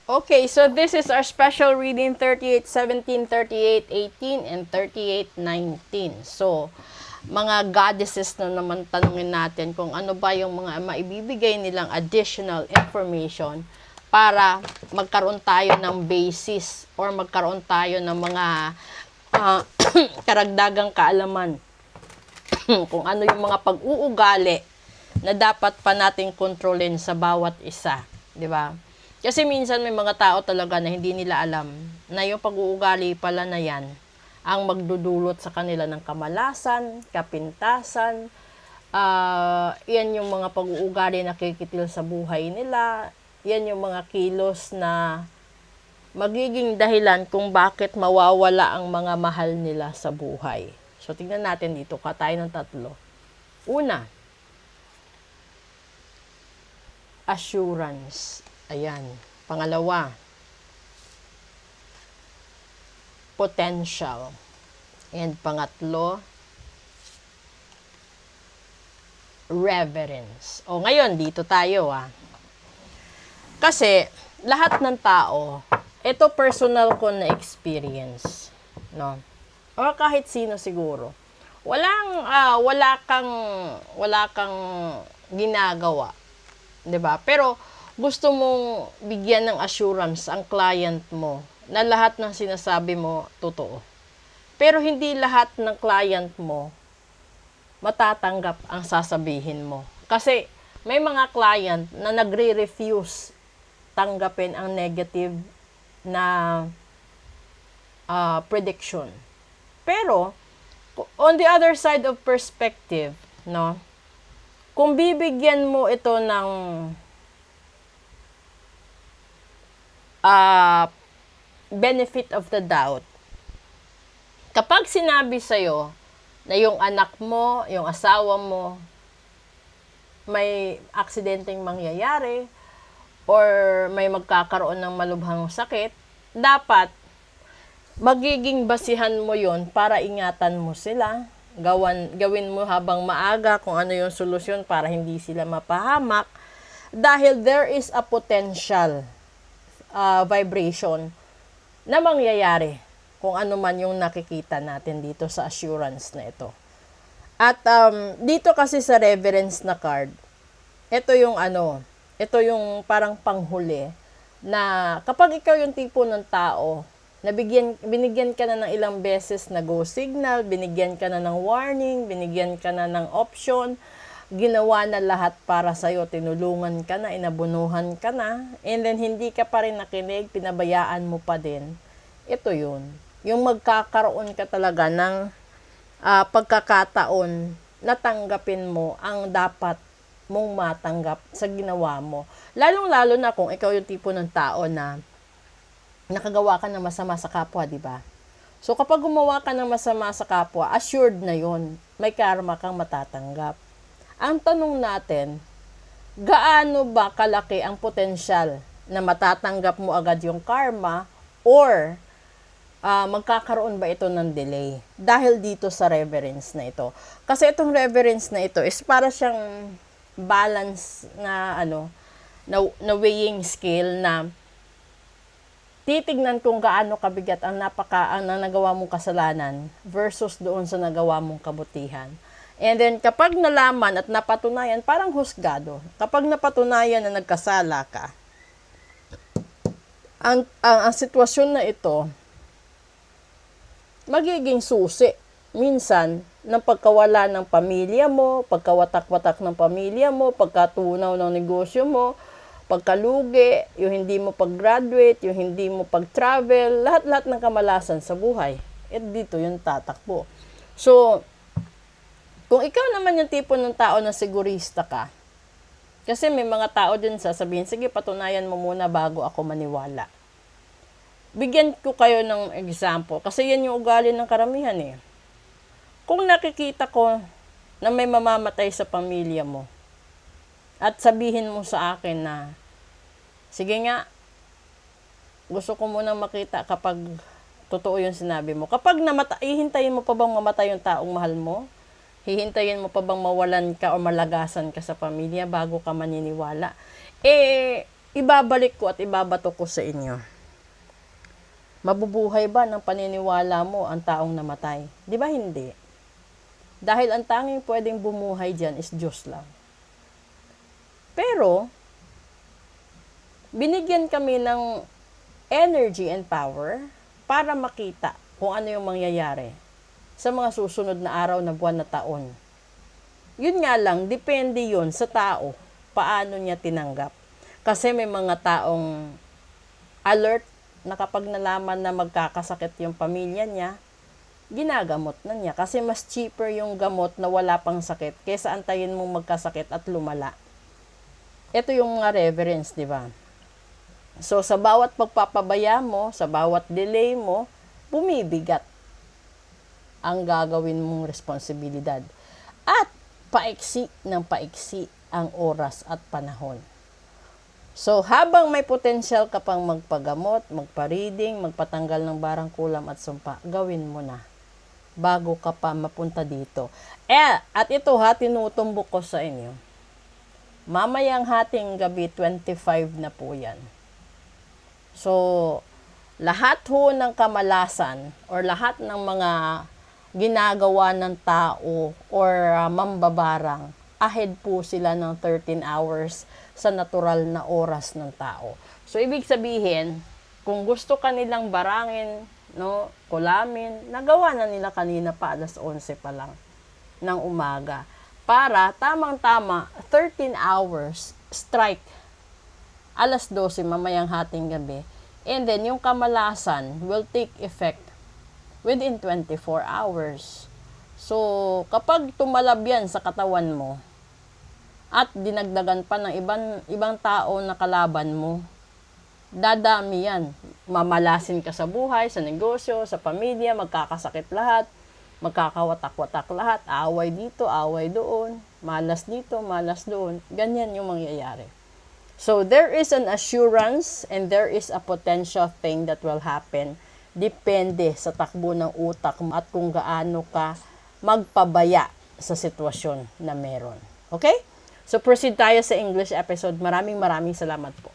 Okay, so this is our special reading 38:17, 38:18, and 38:19. So, mga goddesses na naman tanungin natin kung ano ba yung mga maibibigay nilang additional information para magkaroon tayo ng basis or magkaroon tayo ng mga karagdagang kaalaman kung ano yung mga pag-uugali na dapat pa nating kontrolin sa bawat isa, 'di ba? Kasi minsan may mga tao talaga na hindi nila alam na yung pag-uugali pala na yan ang magdudulot sa kanila ng kamalasan, kapintasan, yan yung mga pag-uugali na kikitil sa buhay nila, yan yung mga kilos na magiging dahilan kung bakit mawawala ang mga mahal nila sa buhay. So, tingnan natin dito, tayo ng tatlo. Una, assurance. Ayan. Pangalawa, potential. And pangatlo, reverence. O ngayon, dito tayo Kasi, lahat ng tao, ito personal ko na experience. No? O kahit sino siguro. Wala kang ginagawa. 'Di ba? Pero, gusto mong bigyan ng assurance ang client mo na lahat ng sinasabi mo totoo. Pero hindi lahat ng client mo matatanggap ang sasabihin mo. Kasi may mga client na nagre-refuse tanggapin ang negative na prediction. Pero on the other side of perspective, no? Kung bibigyan mo ito ng benefit of the doubt. Kapag sinabi sa'yo na yung anak mo, yung asawa mo, may aksidenteng mangyayari or may magkakaroon ng malubhang sakit, dapat magiging basihan mo yon para ingatan mo sila. Gawin mo habang maaga kung ano yung solusyon para hindi sila mapahamak. Dahil there is a potential vibration na mangyayari kung ano man yung nakikita natin dito sa assurance na ito. At dito kasi sa reverence na card, ito yung parang panghuli na kapag ikaw yung tipo ng tao na binigyan ka na ng ilang beses na go signal, binigyan ka na ng warning, binigyan ka na ng option, ginawa na lahat para sa'yo, tinulungan ka na, inabunuhan ka na, and then hindi ka pa rin nakinig, pinabayaan mo pa din. Ito yun. Yung magkakaroon ka talaga ng pagkakataon na tanggapin mo ang dapat mong matanggap sa ginawa mo. Lalong-lalo na kung ikaw yung tipo ng tao na nakagawa ka ng masama sa kapwa, di ba? So, kapag gumawa ka ng masama sa kapwa, assured na yun, may karma kang matatanggap. Ang tanong natin, gaano ba kalaki ang potensyal na matatanggap mo agad yung karma or magkakaroon ba ito ng delay dahil dito sa reverence na ito? Kasi itong reverence na ito is para siyang balance na na weighing scale na titignan kung gaano kabigat ang nagawa mong kasalanan versus doon sa nagawa mong kabutihan. And then, kapag nalaman at napatunayan, parang husgado. Kapag napatunayan na nagkasala ka, ang sitwasyon na ito, magiging susi. Minsan, ng pagkawala ng pamilya mo, pagkawatak-watak ng pamilya mo, pagkatunaw ng negosyo mo, pagkalugi, yung hindi mo pag-graduate, yung hindi mo pag-travel, lahat-lahat ng kamalasan sa buhay. At dito yung tatakbo. So, kung ikaw naman yung tipo ng tao na sigurista ka, kasi may mga tao din sasabihin, sige, patunayan mo muna bago ako maniwala. Bigyan ko kayo ng example, kasi yan yung ugali ng karamihan eh. Kung nakikita ko na may mamamatay sa pamilya mo, at sabihin mo sa akin na, sige nga, gusto ko munang makita kapag totoo yung sinabi mo. Kapag hihintayin mo pa bang mamatay yung taong mahal mo? Hihintayin mo pa bang mawalan ka o malagasan ka sa pamilya bago ka maniniwala? ibabalik ko at ibabato ko sa inyo. Mabubuhay ba ng paniniwala mo ang taong namatay? Di ba hindi? Dahil ang tanging pwedeng bumuhay dyan is Diyos lang. Pero, binigyan kami ng energy and power para makita kung ano yung mangyayari sa mga susunod na araw, na buwan, na taon. Yun nga lang, depende yun sa tao, paano niya tinanggap. Kasi may mga taong alert na kapag nalaman na magkakasakit yung pamilya niya, ginagamot na niya. Kasi mas cheaper yung gamot na wala pang sakit kaysa antayin mong magkasakit at lumala. Ito yung mga reverence, di ba? So, sa bawat pagpapabaya mo, sa bawat delay mo, bumibigat ang gagawin mong responsibilidad. At paiksi ng paiksi ang oras at panahon. So, habang may potential ka pang magpagamot, magpa-reading, magpatanggal ng barang kulam at sumpa, gawin mo na bago ka pa mapunta dito. At ito tinutumbok ko sa inyo. Mamayang hating gabi, 25 na po yan. So, lahat ho ng kamalasan or lahat ng mga ginagawa ng tao or mambabarang, ahead po sila ng 13 hours sa natural na oras ng tao. So, ibig sabihin, kung gusto kanilang barangin, kulamin, nagawa na nila kanina pa, alas 11 pa lang ng umaga. Para, tamang-tama, 13 hours, strike, alas 12 mamayang hating gabi. And then, yung kamalasan will take effect within 24 hours. So, kapag tumalab yan sa katawan mo, at dinagdagan pa ng ibang tao na kalaban mo, dadami yan. Mamalasin ka sa buhay, sa negosyo, sa pamilya, magkakasakit lahat, magkakawatak-watak lahat, away dito, away doon, malas dito, malas doon. Ganyan yung mangyayari. So, there is an assurance and there is a potential thing that will happen. Depende sa takbo ng utak mo at kung gaano ka magpabaya sa sitwasyon na meron. Okay? So, proceed tayo sa English episode. Maraming salamat po.